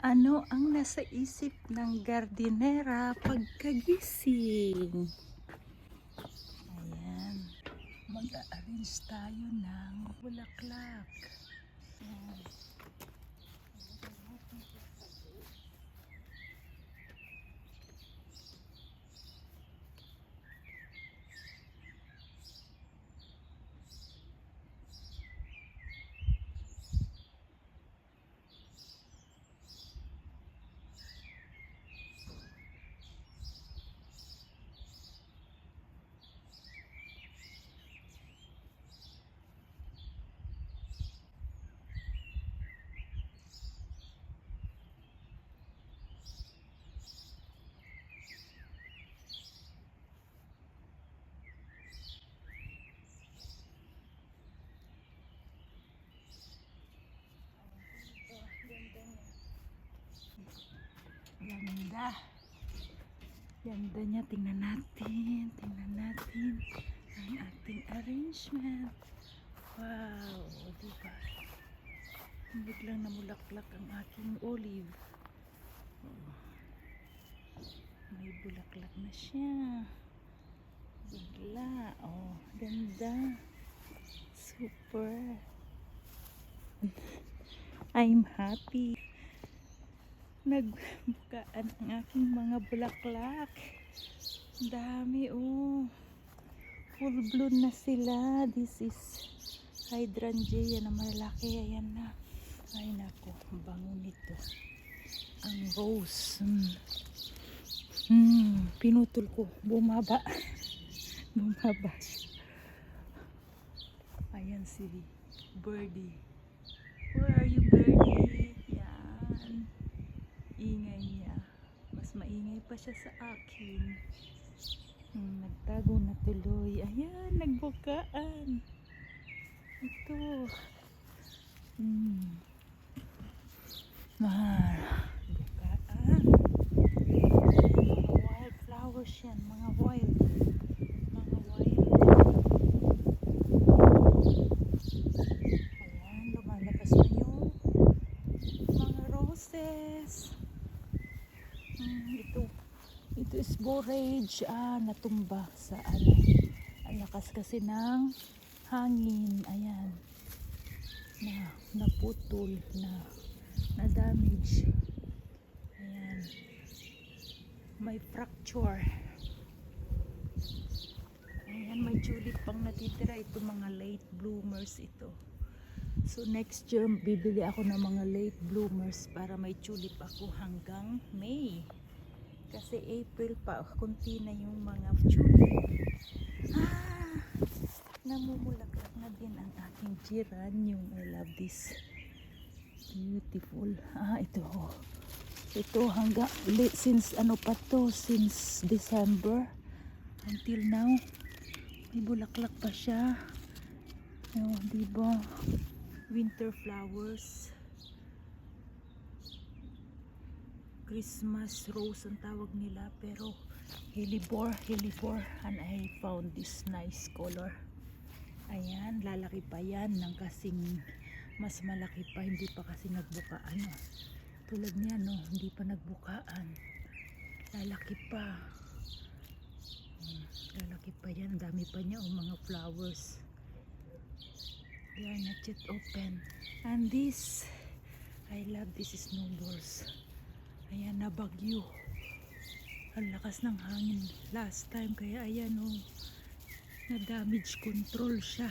Ano ang nasa isip ng gardinera pagkagising? Ayan. Mag-a-arrange tayo ng bulaklak. Ayan. Ganda. Ganda niya. Tingnan natin. Tingnan natin ang ating arrangement. Wow. Diba? Biglang namulaklak ang aking olive. Oh. May bulaklak na siya. Bigla. Oh, ganda. Super. I'm happy. Nagbukaan ang aking mga bulaklak. Dami oh. Full bloom na sila. This is hydrangea na malaki. Ayan na. Ay nako, bango nito. Ang rose. Pinutol ko. Bumaba. Bumaba. Ayan si Birdie. Where are you, Birdie? Yan. Ingay niya. Mas maingay pa siya sa akin. Nagtago na tuloy. Ayan, nagbukaan. Ito. Bukaan. Mga wild flowers yan. Mga wild. Ayan, lumalabas na yung mga roses. Ito is borage. Natumba sa ano. Ang lakas kasi ng hangin. Ayan. Naputol na damage. Ayan. May fracture. Ayan, may tulip pang natitira. Ito mga late bloomers ito. So next year bibili ako ng mga late bloomers para may tulip ako hanggang May. Kasi April pa, kunti na yung mga tulip. Namumulaklak na din ang aking geranium. I love this. Beautiful. Ito hanggang since ano pa to, since December until now may bulaklak pa siya. Diba? Winter flowers. Christmas rose ang tawag nila, pero hellebore, and I found this nice color. Ayan, lalaki pa yan ng kasing mas malaki pa, hindi pa kasi nagbukaan. Tulad niya, no, hindi pa nagbukaan. Lalaki pa. Lalaki pa yan, dami pa niya mga flowers. They are not yet open. And this, I love this snowballs. Ayan, nabagyo. Ang lakas ng hangin last time, kaya ayan na damage control siya.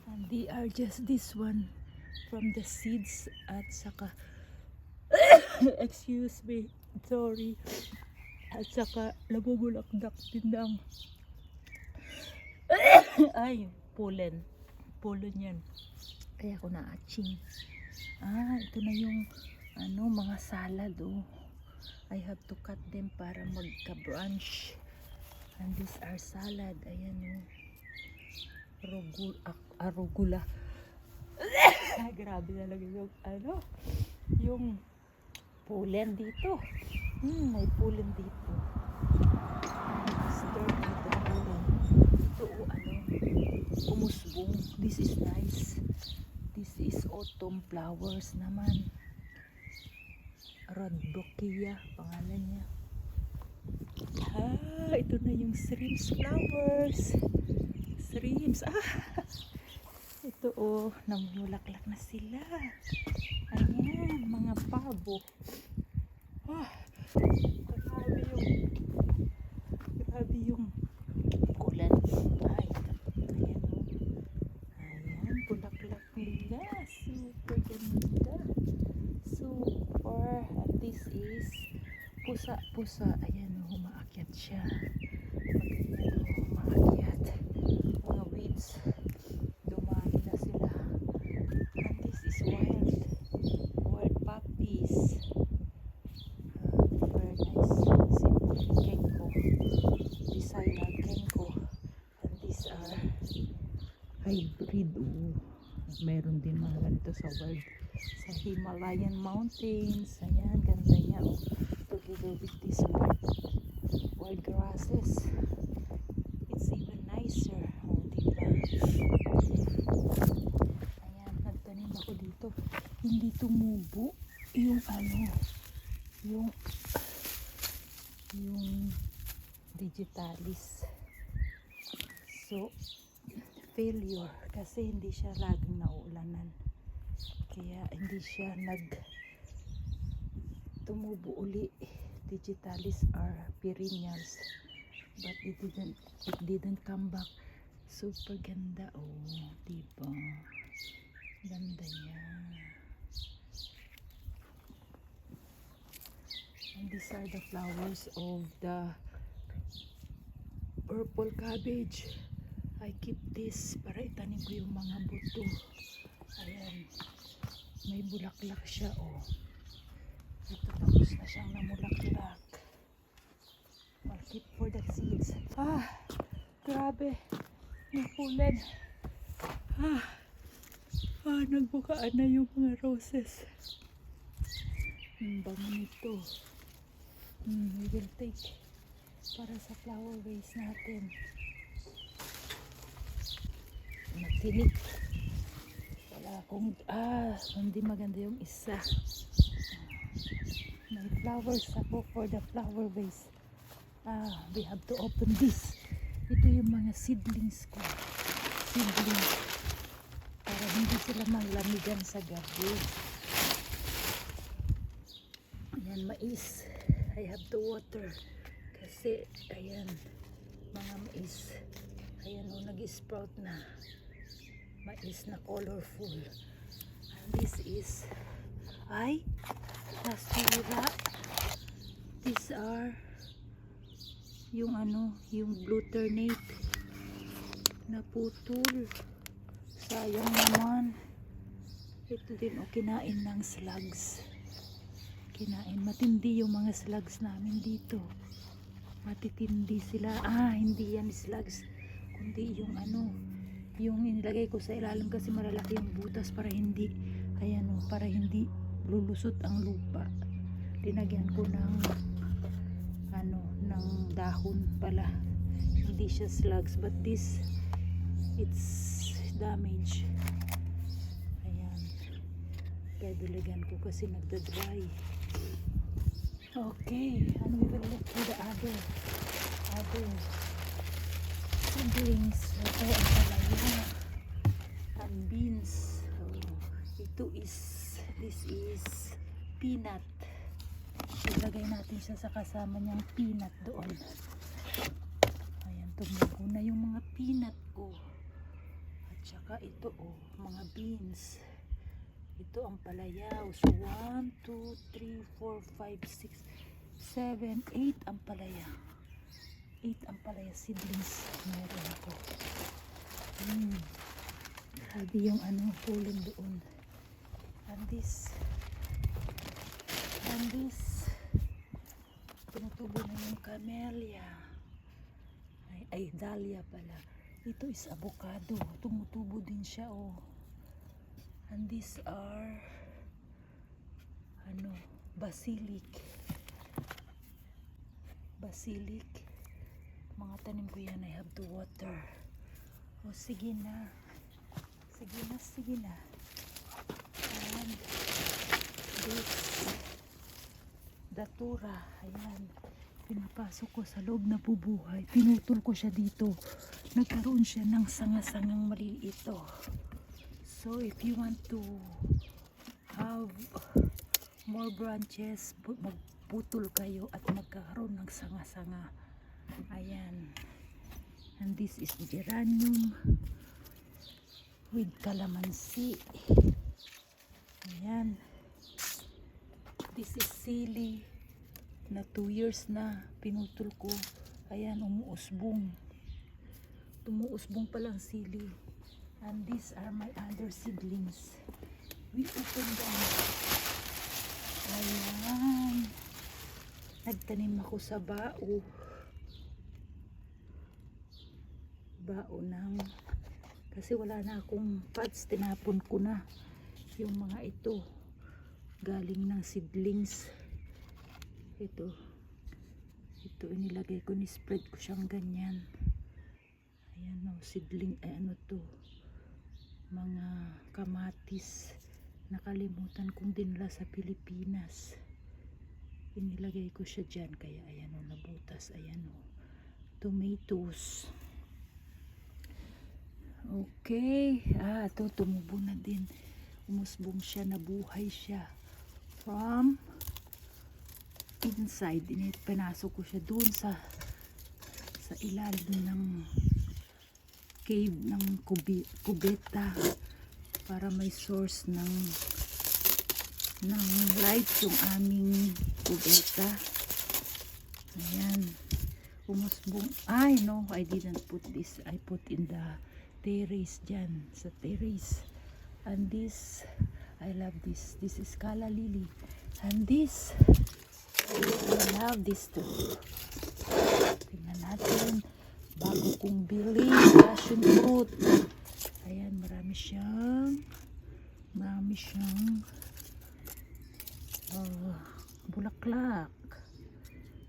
And they are just this one from the seeds at saka excuse me, sorry, at saka nabubulakdak din ng pollen yan, kaya ako na-atching. Ito na yung mga salad. I have to cut them para magka-branch. And these are salad. Ayan arugula. Grabe talaga yung yung pollen dito. May pollen dito. Stir dito pollen. Ito umusbong. This is nice. This is autumn flowers naman. Rodbokia pangalan niya. Ito na yung shrimps flowers. Shrimps. Ito namumulaklak na sila. Ayan, mga pabo. Grabe yung ulan. Ayan bulaklak nila. Super ganda. Super. And this is pusa. Ayan umaakyat siya. Umaakyat. Mga weeds. Dumami na sila. And this is wild puppies. Very nice. Kenko. Designer Kenko. And these are hybrid. Meron din mga ganito sa Himalayan mountains. Ayan, ganda niya. Together with these wild grasses. It's even nicer. Diba? Ayan, nagtanim ako dito. Hindi tumubo yung digitalis. So, failure kasi hindi siya laging nauulanan. Kaya hindi siya tumubo uli. Digitalis are perennials. But it didn't come back. Super ganda. Diba? Ganda niya. And these are the flowers of the purple cabbage. I keep this para itanim ko yung mga buto. Ayan. May bulaklak siya. Ito tapos na siyang namulaklak. I'll keep for the seeds. Grabe. Nakulan. Nagbukaan na yung mga roses. Bango nito. We will take para sa flower vase natin. Magtinik. Wala akong hindi maganda yung isa. May flowers ako for the flower vase. We have to open this. Ito yung mga seedlings ko. Seedlings. Para hindi sila malamigan sa gabi. Ayan, mais. I have to water. Kasi, ayan, mga mais. Ayan nag-sprout na. Mais na colorful. And this is nasira. These are yung blue ternate naputol. Sayang naman. Ito din kinain ng slugs. Matindi yung mga slugs namin dito. Matitindi sila. Hindi yan slugs, kundi yung inilagay ko sa ilalim kasi malalaki yung butas para hindi lulusot ang lupa. Tinagyan ko ng dahon pala. Hindi siya slugs, but this it's damage. Ayan, kaya dilagyan ko kasi nagda-dry. Okay, and we will look for the other seedlings. Ito ang palaya and beans. This is peanut. Ilagay natin siya sa kasama niyang peanut doon. Ayan, tumubo na yung mga peanut ko. At saka ito mga beans. Ito ang palaya. So 1, 2, 3, 4, 5, 6, 7, 8 ang palaya. 8 ang palaya seedlings. Meron ako. Grabe yung pulin doon. And this tumutubo na yung camellia. Ay dahlia pala. Ito is avocado. Tumutubo din siya And these are basilic. Mga tanim ko yan. I have to water. Sige na. struktura. Ayan. Pinapasok ko sa loob na bubuhay. Pinutol ko siya dito. Nagkaroon siya ng sanga-sangang maliit. So if you want to have more branches, magputol kayo at magkaroon ng sanga-sanga. Ayan. And this is geranium with calamansi. Ayan. This is sili na 2 years na pinutol ko. Ayan, umuusbong. Umuusbong palang sili. And these are my other seedlings. We open them. Ayan. Nagtanim ako sa bao. Bao ng... Kasi wala na akong pots. Tinapon ko na yung mga ito. Galing ng seedlings. Ito inilagay ko, ni-spread ko siyang ganyan. Ayan o, seedling, ano to, mga kamatis, nakalimutan kong dinala sa Pilipinas. Inilagay ko siya dyan, kaya ayan o, nabutas. Ayan o, tomatoes. Okay, ito tumubo na din, umusbong siya, nabuhay siya from inside. Pinasok ko siya doon sa ilalim ng cave ng kubeta para may source ng light yung aming kubeta. Ayan, umusbong. Ay no, I didn't put this. I put in the terrace dyan, sa terrace. And this, I love this. This is calla lily. And this, I love this too. Tingnan natin. Bago kong bili, passion fruit. Ayan, marami siyang bulaklak.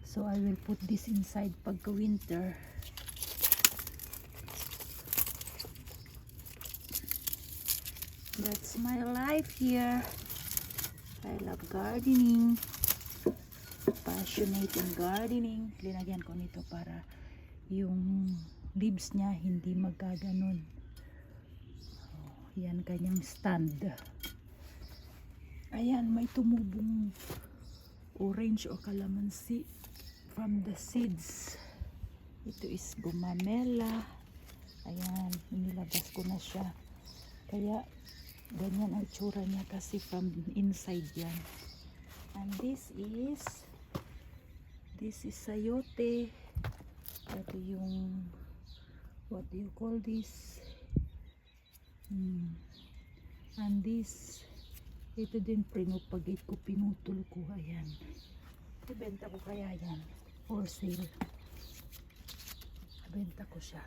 So I will put this inside pagka winter. That's my life here. I love gardening. Passionate in gardening. Linagyan ko nito para yung leaves niya hindi magkaganon. Yan kanyang stand. Ayan, may tumubong orange o calamansi from the seeds. Ito is gumamela. Ayan, inilabas ko na siya. Kaya ganyan ang itsura niya kasi from inside yan. And this is sayote. Ito yung, what do you call this? And this, ito din pinupagate ko, pinutol ko. Ayan, ibenta ko kaya yan for sale. Ibenta ko siya.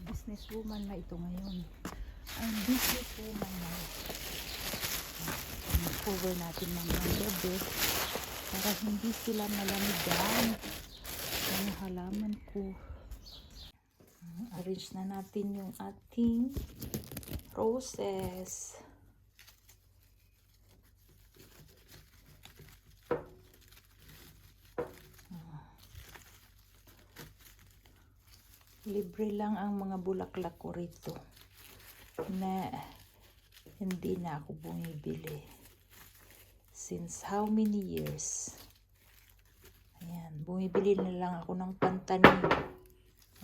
Businesswoman na ito ngayon. Ang businesswoman na cover natin mga bebe para hindi sila malamigan ang halaman ko. Arrange na natin yung ating roses. Libre lang ang mga bulaklak ko rito na hindi na ako bumibili. Since how many years? Ayan, bumibili na lang ako ng pantanim.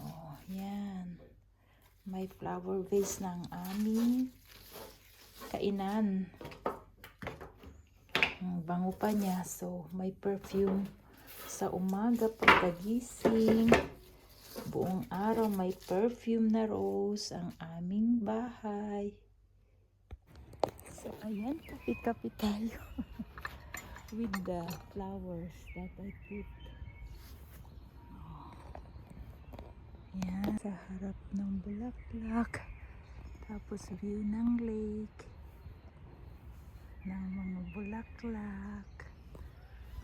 Oh, yan. May flower vase ng aming kainan. Ang bango pa niya. So, may perfume sa umaga pagkagising. Buong araw may perfume na rose ang aming bahay. So, ayan, kapit-kapit tayo with the flowers that I put. Ayan, sa harap ng bulaklak. Tapos view ng lake. Ng mga bulaklak.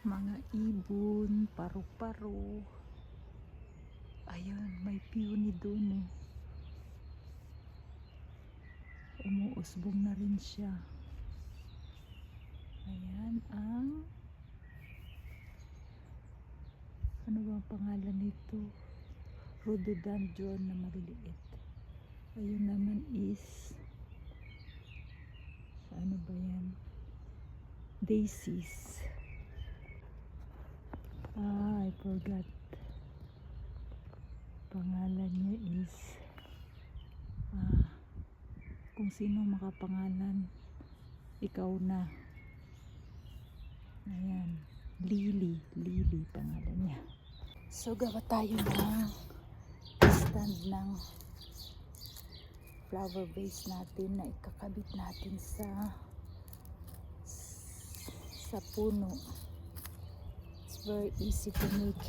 Mga ibon, paru-paro. Ayun, may peony doon eh. Umuusbong na rin siya. Ayan ang Ano ba ang pangalan nito? Rhododendron na maliliit. Ayun naman is, ano ba yan? Daisies. I forgot. Pangalan niya is, kung sino makapangalan, ikaw na. Ayan. Lily pangalan niya. So gawa tayo ng stand ng flower vase natin na ikakabit natin sa puno. It's very easy to make.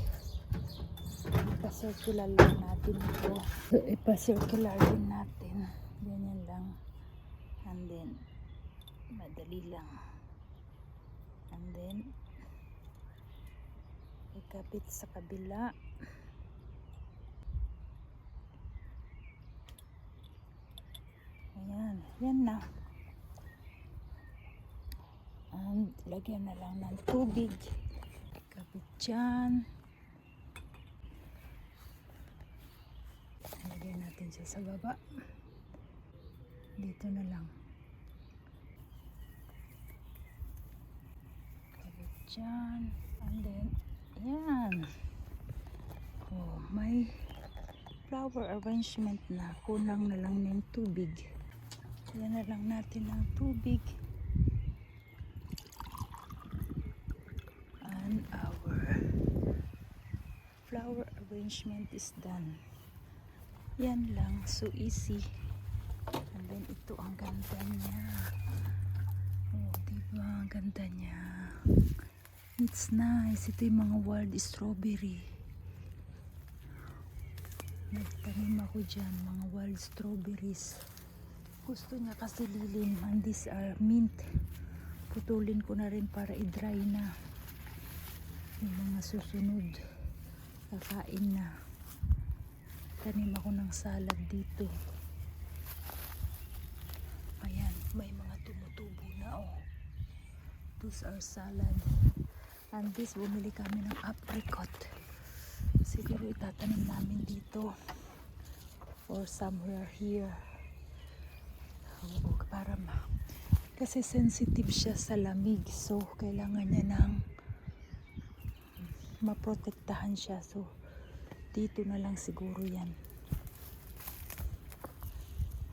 Ipa-circular lang natin ito. So ipa-circular din natin. Ganyan lang. And then madali lang. And then ikabit sa kabila. Ayan, yan na. And lagyan na lang ng tubig. Ikabit dyan. Lagyan natin siya sa baba. Dito na lang. Ikabit dyan. And then, yan. Oh, may flower arrangement na. Kulang na lang ng tubig. Yan na lang natin ng tubig. And our flower arrangement is done. Yan lang. So easy. And then ito ang ganda niya. Oh, diba? Ang ganda niya. It's nice. Ito yung mga wild strawberry. Nagtanim ako dyan. Mga wild strawberries. Gusto niya kasi lilim, and these are mint. Putulin ko na rin para i-dry na. Yung mga susunod, kakain na. Tanim ako ng salad dito. Ayan, may mga tumutubo na, oh. Those are salad. And this, bumili kami ng apricot. Siguro itatanim namin dito or somewhere here. Para kasi sensitive siya sa lamig, so kailangan niya ng maprotektahan siya, so dito na lang siguro yan,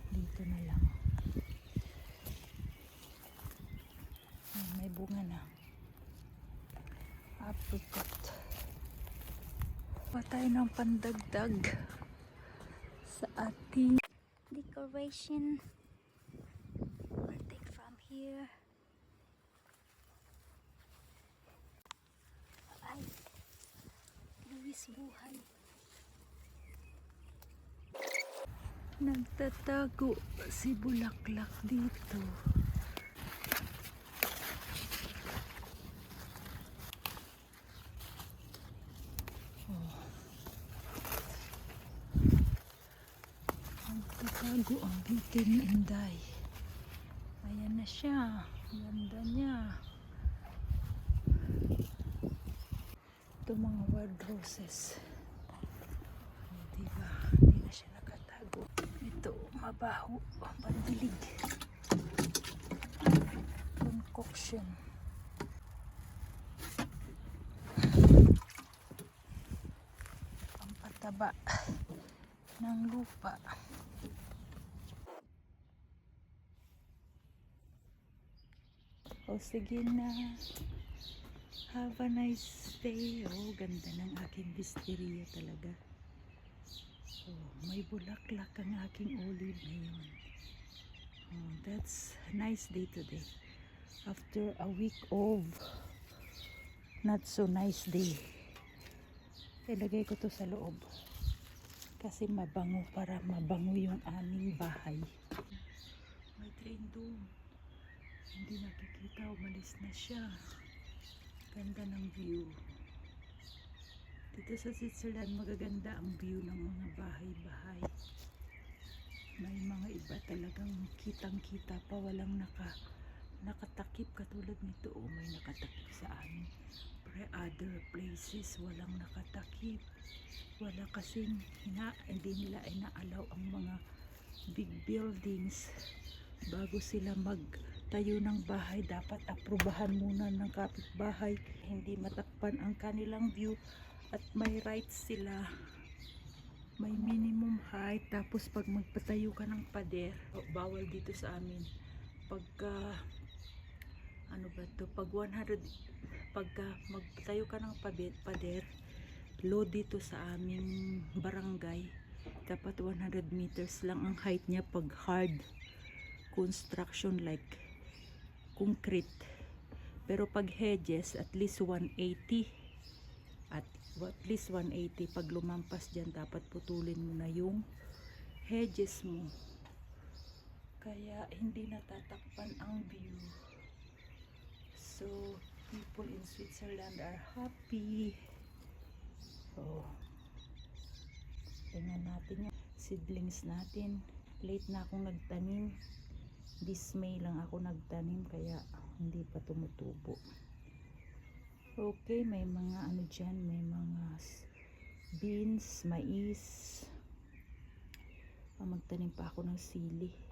dito na lang. May bunga na apricot. Patay ng pandagdag sa ating decoration. Here. Ay, Luis buhay. Nagtatago si bulaklak dito. Oh. Nagtatago ang bitin ni Inday. Ayan na siya. Ganda niya. Ito mga wild roses. Diba? Hindi na siya nakatago. Ito, mabaho. Pandilig. Concoction. Pampataba ng lupa. O sige na. Have a nice day. Oh, ganda ng aking wisteria talaga. Oh, may bulaklak ang aking olive ngayon. Oh, that's a nice day today. After a week of not so nice day. Ilagay ko to sa loob. Kasi mabango, para mabango yung aming bahay. May train doon. Hindi nakikita, umalis na siya. Ganda ng view. Dito sa Switzerland, magaganda ang view ng mga bahay-bahay. May mga iba talagang kitang-kita pa, walang nakatakip katulad nito. Oh, may nakatakip sa amin. Pero other places walang nakatakip. Wala kasing hindi nila inaalaw ang mga big buildings bago sila magtayo ng bahay. Dapat aprubahan muna ng kapitbahay, hindi matakpan ang kanilang view, at may rights sila, may minimum height. Tapos pag magpatayo ka ng pader, bawal dito sa amin pagka ano ba to, pag 100, pagka magpatayo ka ng pader, low dito sa aming barangay, dapat 100 meters lang ang height niya pag hard construction like concrete. Pero pag hedges, at least 180. At least 180. Pag lumampas dyan, dapat putulin mo na yung hedges mo. Kaya hindi natatakpan ang view. So, people in Switzerland are happy. So, tingnan natin yung seedlings natin. Late na akong nagtanim. This May lang ako nagtanim, kaya hindi pa tumutubo. Okay, may mga ano dyan, may mga beans, mais. Magtanim pa ako ng sili.